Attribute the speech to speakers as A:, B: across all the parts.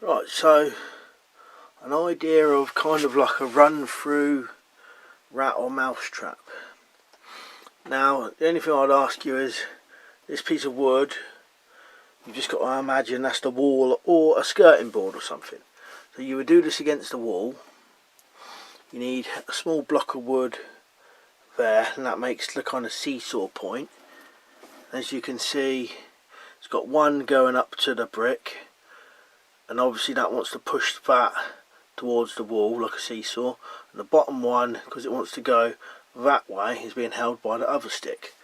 A: Right, so an idea of kind of like a run through rat or mouse trap. Now the only thing I'd ask you is this piece of wood, you've just got to imagine that's the wall or a skirting board or something. So you would do this against the wall. You need a small block of wood there, and that makes the kind of seesaw point. As you can see, it's got one going up to the brick, and obviously that wants to push that towards the wall like a seesaw, and the bottom one, because it wants to go that way, is being held by the other stick.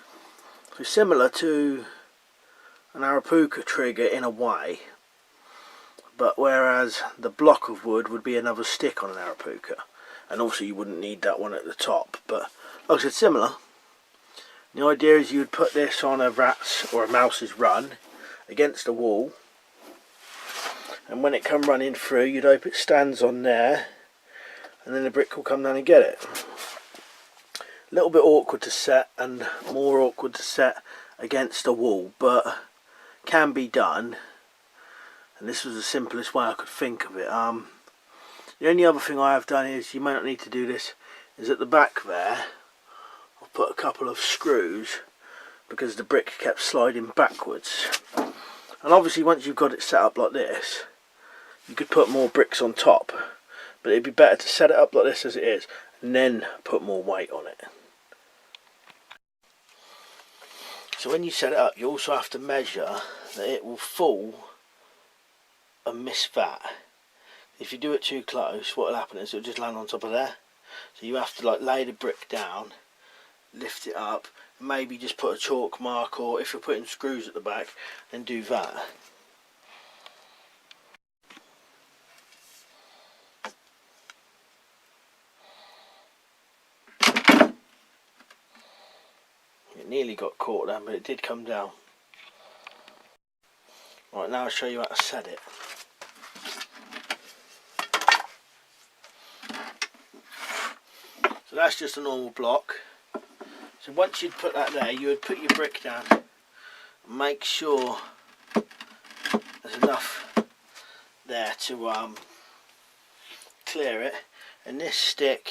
A: So similar to an Arapuca trigger in a way, but whereas the block of wood would be another stick on an Arapuca, and also you wouldn't need that one at the top, but like I said, similar. The idea is you would put this on a rat's or a mouse's run against the wall, and when it come running through, you'd hope it stands on there, and then the brick will come down and get it. A little bit awkward to set, and more awkward to set against the wall, but can be done, and this was the simplest way I could think of it. The only other thing I have done is, you may not need to do this, is at the back there I've put a couple of screws because the brick kept sliding backwards. And obviously once you've got it set up like this, you could put more bricks on top, but it'd be better to set it up like this as it is and then put more weight on it. So when you set it up, you also have to measure that it will fall and miss that. If you do it too close, what will happen is it'll just land on top of there. So you have to like lay the brick down, lift it up, maybe just put a chalk mark, or if you're putting screws at the back, then do that. It nearly got caught then, but it did come down. Right, now I'll show you how to set it. So that's just a normal block. So once you'd put that there, you would put your brick down and make sure there's enough there to clear it. And this stick,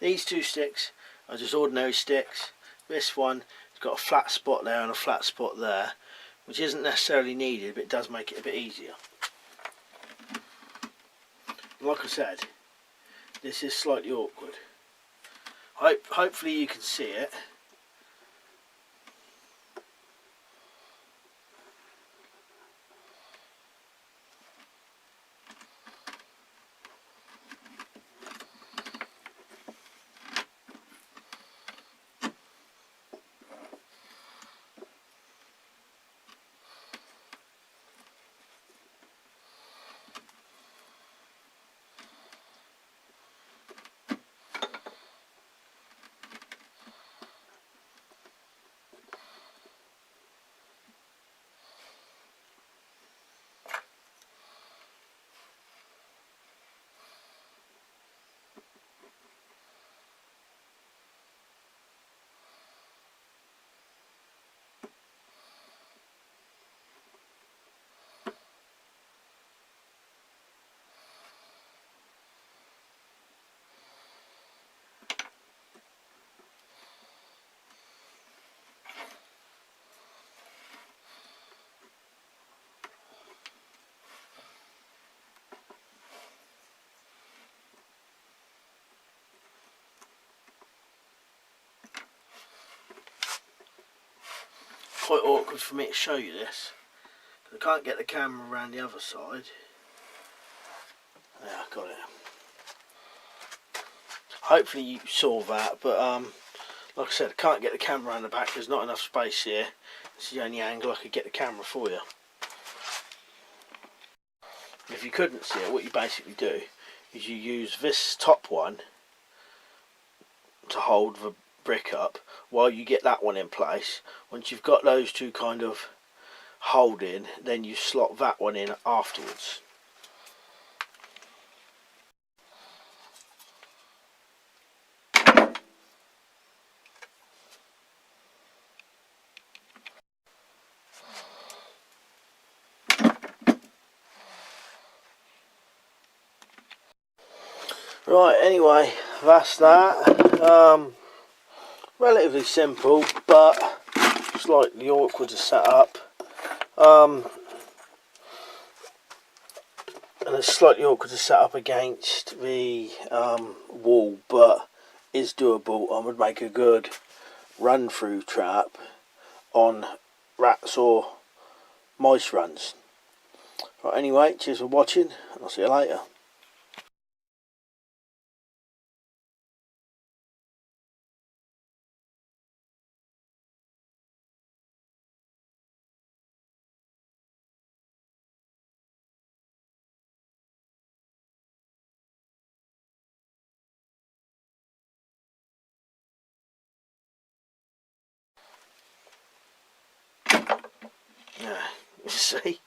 A: these two sticks are just ordinary sticks. This one has got a flat spot there and a flat spot there, which isn't necessarily needed, but it does make it a bit easier. Like I said, this is slightly awkward. Hopefully you can see it. Quite awkward for me to show you this, because I can't get the camera around the other side. Yeah, I got it. Hopefully you saw that, but like I said, I can't get the camera around the back. There's not enough space here. This is the only angle I could get the camera for you. If you couldn't see it, what you basically do is you use this top one to hold the brick up while you get that one in place. Once you've got those two kind of holding, then you slot that one in afterwards. Right, anyway, that's that. Relatively simple, but slightly awkward to set up. And it's slightly awkward to set up against the wall, but is doable and would make a good run through trap on rats or mice runs. Right, anyway, cheers for watching and I'll see you later. Yeah, you see.